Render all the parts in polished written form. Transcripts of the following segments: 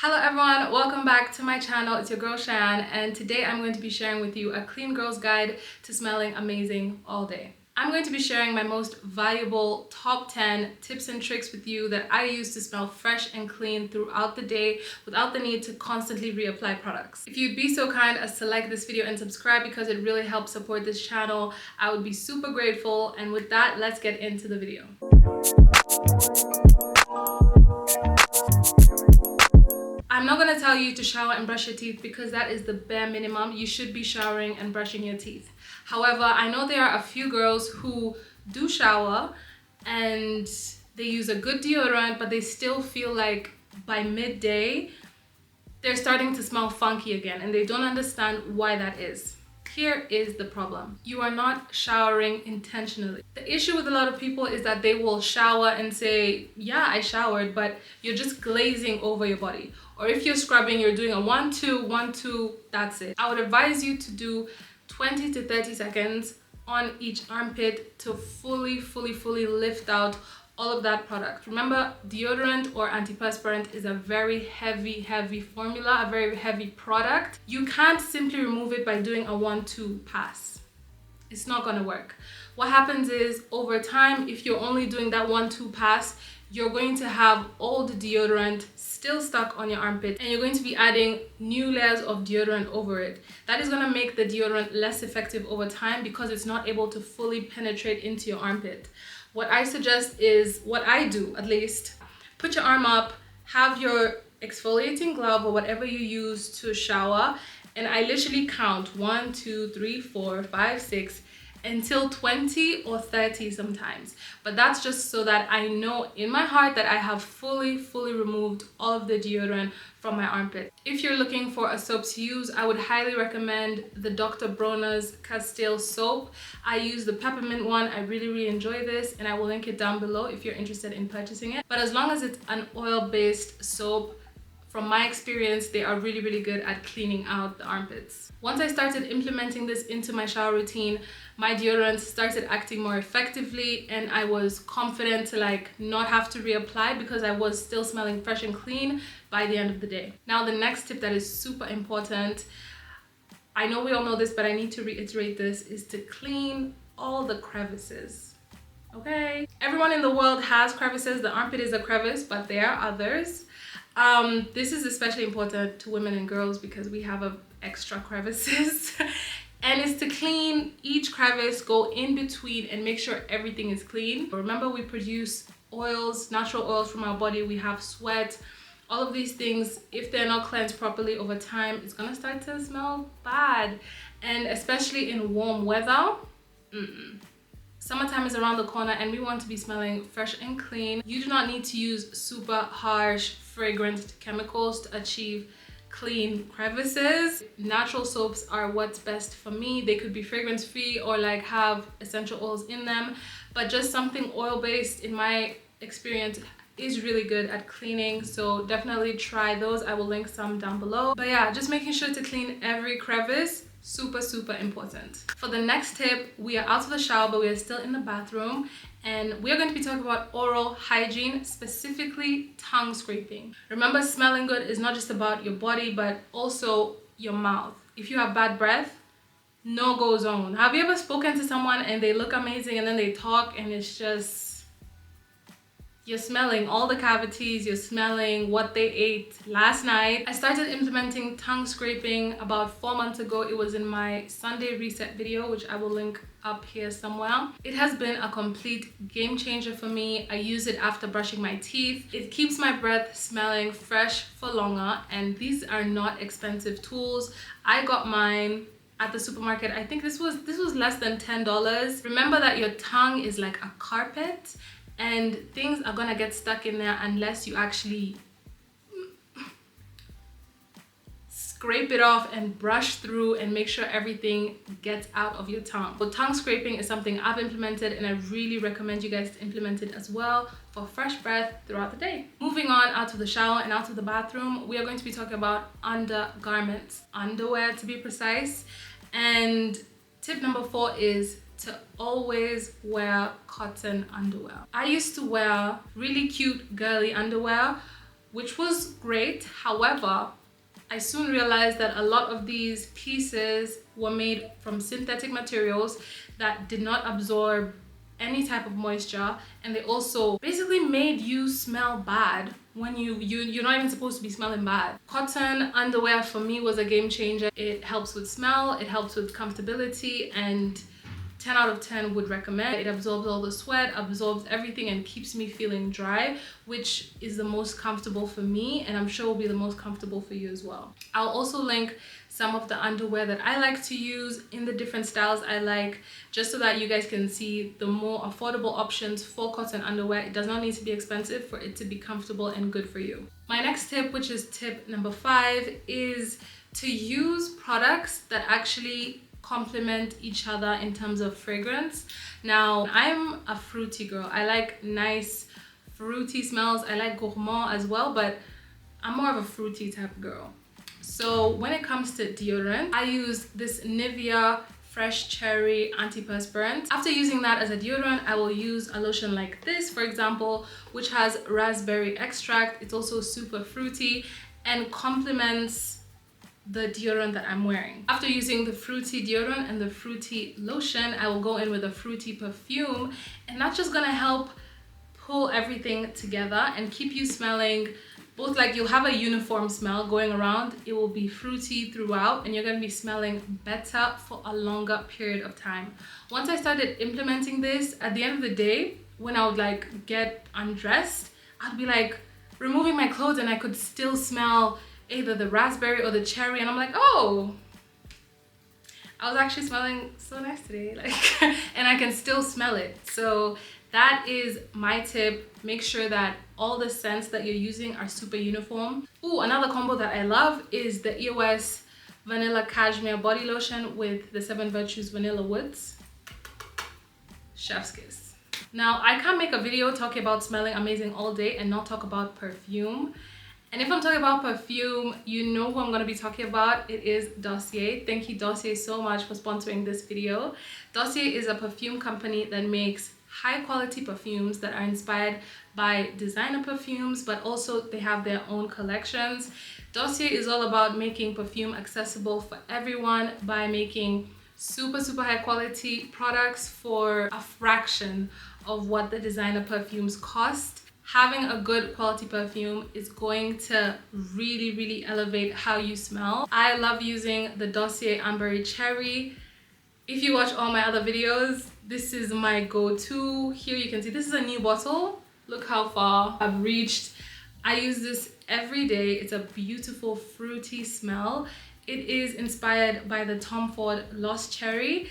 Hello everyone, welcome back to my channel. It's your girl Cheyenne, and today I'm going to be sharing with you a clean girl's guide to smelling amazing all day. I'm going to be sharing my most valuable top 10 tips and tricks with you that I use to smell fresh and clean throughout the day without the need to constantly reapply products. If you'd be so kind as to like this video and subscribe because it really helps support this channel, I would be super grateful. And with that, let's get into the video. I'm not going to tell you to shower and brush your teeth because that is the bare minimum. You should be showering and brushing your teeth. However, I know there are a few girls who do shower and they use a good deodorant, but they still feel like by midday they're starting to smell funky again, and they don't understand why that is. Here is the problem. You are not showering intentionally. The issue with a lot of people is that they will shower and say, yeah, I showered, but you're just glazing over your body. Or if you're scrubbing, you're doing a 1-2, 1-2, that's it. I would advise you to do 20 to 30 seconds on each armpit to fully lift out all of that product. Remember, deodorant or antiperspirant is a very heavy formula, a very heavy product. You can't simply remove it by doing a 1-2 pass. It's not gonna work. What happens is, over time, if you're only doing that 1-2 pass, you're going to have old deodorant still stuck on your armpit, and you're going to be adding new layers of deodorant over it. That is going to make the deodorant less effective over time because it's not able to fully penetrate into your armpit. What I suggest is, what I do at least, put your arm up, have your exfoliating glove or whatever you use to shower, and I literally count 1, 2, 3, 4, 5, 6, until 20 or 30 sometimes. But that's just so that I know in my heart that I have fully removed all of the deodorant from my armpit. If you're looking for a soap to use, I would highly recommend the Dr. Bronner's Castile soap. I use the peppermint one. I really enjoy this, and I will link it down below if you're interested in purchasing it. But as long as it's an oil-based soap, from my experience, they are really good at cleaning out the armpits. Once I started implementing this into my shower routine, my deodorant started acting more effectively, and I was confident to not have to reapply because I was still smelling fresh and clean by the end of the day. Now, the next tip that is super important, I know we all know this, but I need to reiterate this, is to clean all the crevices. Okay? Everyone in the world has crevices. The armpit is a crevice, but there are others. This is especially important to women and girls because we have extra crevices. And it's to clean each crevice, go in between and make sure everything is clean. Remember, we produce oils, natural oils from our body. We have sweat. All of these things, if they're not cleansed properly over time, it's gonna start to smell bad. And especially in warm weather, Summertime is around the corner and we want to be smelling fresh and clean. You do not need to use super harsh, fragrant chemicals to achieve clean crevices. Natural soaps are what's best for me. They could be fragrance free or have essential oils in them, but just something oil-based, in my experience, is really good at cleaning. So definitely try those. I will link some down below. But yeah, just making sure to clean every crevice, super important. For the next tip, we are out of the shower, but we are still in the bathroom, and we are going to be talking about oral hygiene, specifically tongue scraping. Remember, smelling good is not just about your body, but also your mouth. If you have bad breath, no-go zone. Have you ever spoken to someone and they look amazing and then they talk and it's just, you're smelling all the cavities, you're smelling what they ate last night. I started implementing tongue scraping about 4 months ago. It was in my Sunday reset video, which I will link up here somewhere. It has been a complete game changer for me. I use it after brushing my teeth. It keeps my breath smelling fresh for longer, and these are not expensive tools. I got mine at the supermarket. I think this was less than $10. Remember that your tongue is like a carpet, and things are gonna get stuck in there unless you actually scrape it off and brush through and make sure everything gets out of your tongue. So tongue scraping is something I've implemented, and I really recommend you guys to implement it as well for fresh breath throughout the day. Moving on out of the shower and out of the bathroom, we are going to be talking about undergarments, underwear to be precise. And tip number 4 is to always wear cotton underwear. I used to wear really cute girly underwear which was great. However, I soon realized that a lot of these pieces were made from synthetic materials that did not absorb any type of moisture, and they also basically made you smell bad when you're not even supposed to be smelling bad. Cotton underwear for me was a game changer. It helps with smell, it helps with comfortability, and 10 out of 10 would recommend. It absorbs all the sweat, absorbs everything, and keeps me feeling dry, which is the most comfortable for me, and I'm sure will be the most comfortable for you as well. I'll also link some of the underwear that I like to use in the different styles I like, just so that you guys can see the more affordable options for cotton underwear. It does not need to be expensive for it to be comfortable and good for you. My next tip, which is tip number 5, is to use products that actually complement each other in terms of fragrance. Now, I'm a fruity girl. I like nice fruity smells. I like gourmand as well, but I'm more of a fruity type of girl. So when it comes to deodorant, I use this Nivea Fresh Cherry Antiperspirant. After using that as a deodorant, I will use a lotion like this, for example, which has raspberry extract. It's also super fruity and complements the deodorant that I'm wearing. After using the fruity deodorant and the fruity lotion, I will go in with a fruity perfume, and that's just gonna help pull everything together and keep you smelling both, like you'll have a uniform smell going around. It will be fruity throughout, and you're gonna be smelling better for a longer period of time. Once I started implementing this, at the end of the day, when I would like get undressed, I'd be like removing my clothes and I could still smell either the raspberry or the cherry, and I'm like, oh, I was actually smelling so nice today, like, and I can still smell it. So that is my tip. Make sure that all the scents that you're using are super uniform. Ooh, another combo that I love is the EOS Vanilla Cashmere Body Lotion with the 7 Virtues Vanilla Woods. Chef's kiss. Now, I can't make a video talking about smelling amazing all day and not talk about perfume. And if I'm talking about perfume, you know who I'm going to be talking about. It is Dossier. Thank you, Dossier, so much for sponsoring this video. Dossier is a perfume company that makes high quality perfumes that are inspired by designer perfumes, but also they have their own collections. Dossier is all about making perfume accessible for everyone by making super high quality products for a fraction of what the designer perfumes cost. Having a good quality perfume is going to really elevate how you smell. I love using the Dossier Ambery Cherry. If you watch all my other videos, this is my go-to. Here you can see this is a new bottle. Look how far I've reached. I use this every day. It's a beautiful fruity smell. It is inspired by the Tom Ford Lost Cherry.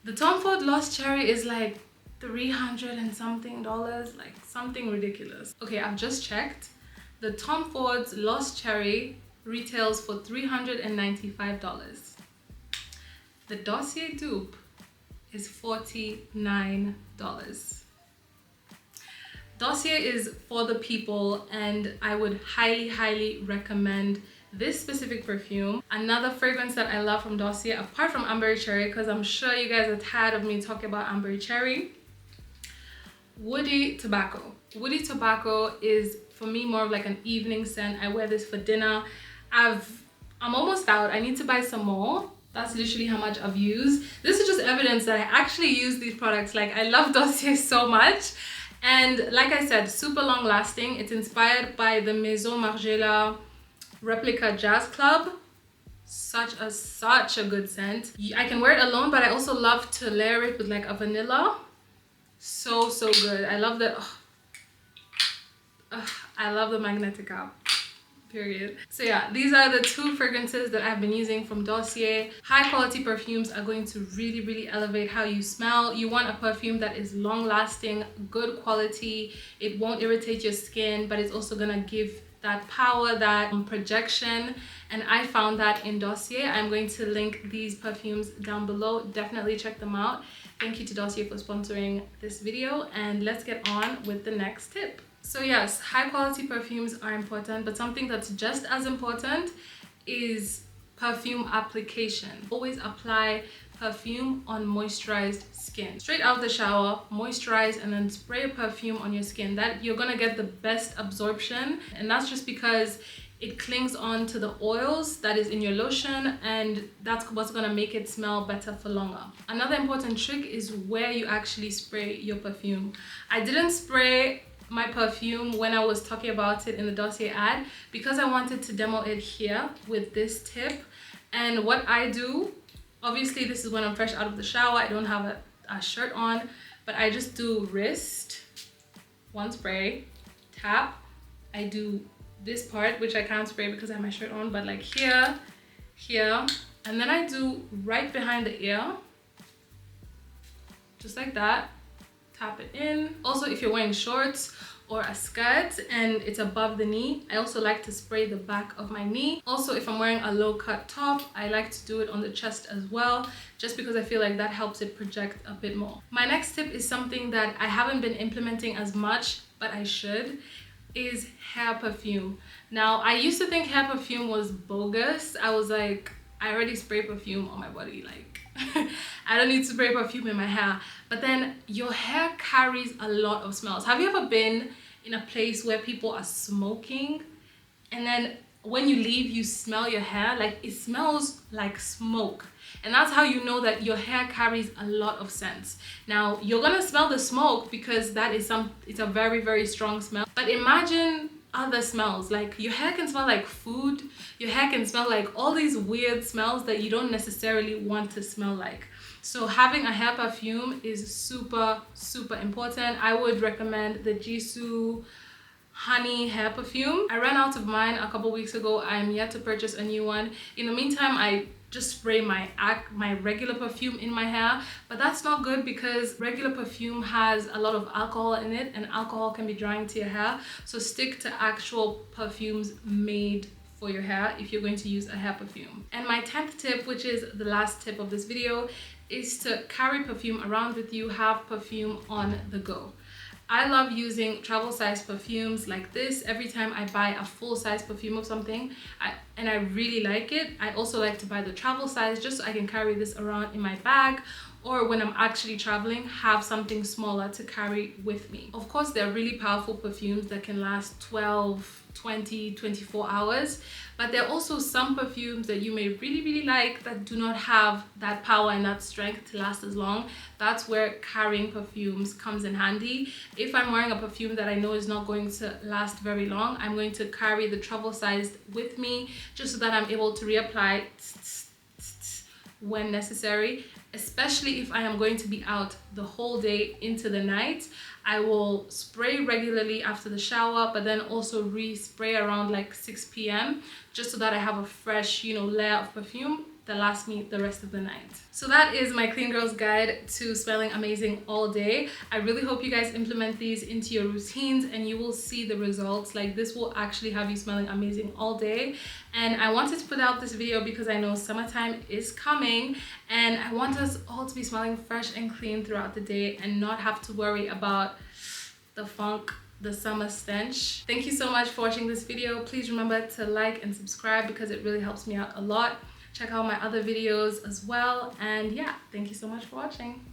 The Tom Ford Lost Cherry is like $300 and something, like something ridiculous. Okay, I've just checked. The Tom Ford's Lost Cherry retails for $395. The Dossier dupe is $49. Dossier is for the people, and I would highly recommend this specific perfume. Another fragrance that I love from Dossier, apart from Ambery Cherry, because I'm sure you guys are tired of me talking about Ambery Cherry, Woody Tobacco. Woody Tobacco is for me more of like an evening scent. I wear this for dinner. I'm almost out. I need to buy some more. That's literally how much I've used. This is just evidence that I actually use these products. Like, I love Dossier so much. And like I said, super long lasting. It's inspired by the Maison Margiela Replica Jazz Club. Such a good scent. I can wear it alone, but I also love to layer it with like a vanilla. So good. I love the I love the magnetic cap, period. So yeah, these are the 2 fragrances that I've been using from Dossier. High quality perfumes are going to really elevate how you smell. You want a perfume that is long lasting, good quality. It won't irritate your skin, but it's also gonna give that power, that projection, and I found that in Dossier. I'm going to link these perfumes down below. Definitely check them out. Thank you to Dossier for sponsoring this video, and let's get on with the next tip. So yes, high quality perfumes are important, but something that's just as important is perfume application. Always apply perfume on moisturized skin. Straight out of the shower, moisturize, and then spray a perfume on your skin. That you're gonna get the best absorption, and that's just because it clings on to the oils that is in your lotion, and that's what's gonna make it smell better for longer. Another important trick is where you actually spray your perfume. I didn't spray my perfume when I was talking about it in the Dossier ad because I wanted to demo it here with this tip. And what I do, obviously this is when I'm fresh out of the shower, I don't have a shirt on, but I just do wrist, one spray, tap. I do this part, which I can't spray because I have my shirt on, but like here, and then I do right behind the ear, just like that, tap it in. Also, if you're wearing shorts or a skirt and it's above the knee, I also like to spray the back of my knee. Also, if I'm wearing a low cut top, I like to do it on the chest as well, just because I feel like that helps it project a bit more. My next tip is something that I haven't been implementing as much, but I should, is hair perfume. Now, I used to think hair perfume was bogus. I was like, I already spray perfume on my body, like I don't need to spray perfume in my hair. But then your hair carries a lot of smells. Have you ever been in a place where people are smoking and then when you leave you smell your hair? Like, it smells like smoke, and that's how you know that your hair carries a lot of scents. Now, you're gonna smell the smoke because that is it's a very, very strong smell, but imagine other smells. Like, your hair can smell like food, your hair can smell like all these weird smells that you don't necessarily want to smell like. So having a hair perfume is super, super important. I would recommend the Jisoo honey hair perfume. I ran out of mine a couple weeks ago. I'm yet to purchase a new one. In the meantime, I just spray my regular perfume in my hair, but that's not good because regular perfume has a lot of alcohol in it, and alcohol can be drying to your hair. So stick to actual perfumes made for your hair if you're going to use a hair perfume. And my 10th tip, which is the last tip of this video, is to carry perfume around with you. Have perfume on the go. I love using travel size perfumes like this every time I buy a full size perfume of something, and I really like it. I also like to buy the travel size just so I can carry this around in my bag, or when I'm actually traveling, have something smaller to carry with me. Of course, they're really powerful perfumes that can last 12, 20, 24 hours, but there are also some perfumes that you may really, really like that do not have that power and that strength to last as long. That's where carrying perfumes comes in handy. If I'm wearing a perfume that I know is not going to last very long, I'm going to carry the travel size with me just so that I'm able to reapply when necessary. Especially if I am going to be out the whole day into the night, I will spray regularly after the shower, but then also re-spray around like 6 p.m. just so that I have a fresh, layer of perfume that lasts me the rest of the night. So that is my clean girl's guide to smelling amazing all day. I really hope you guys implement these into your routines and you will see the results. Like, this will actually have you smelling amazing all day. And I wanted to put out this video because I know summertime is coming and I want us all to be smelling fresh and clean throughout the day and not have to worry about the funk, the summer stench. Thank you so much for watching this video. Please remember to like and subscribe because it really helps me out a lot. Check out my other videos as well, and yeah, thank you so much for watching.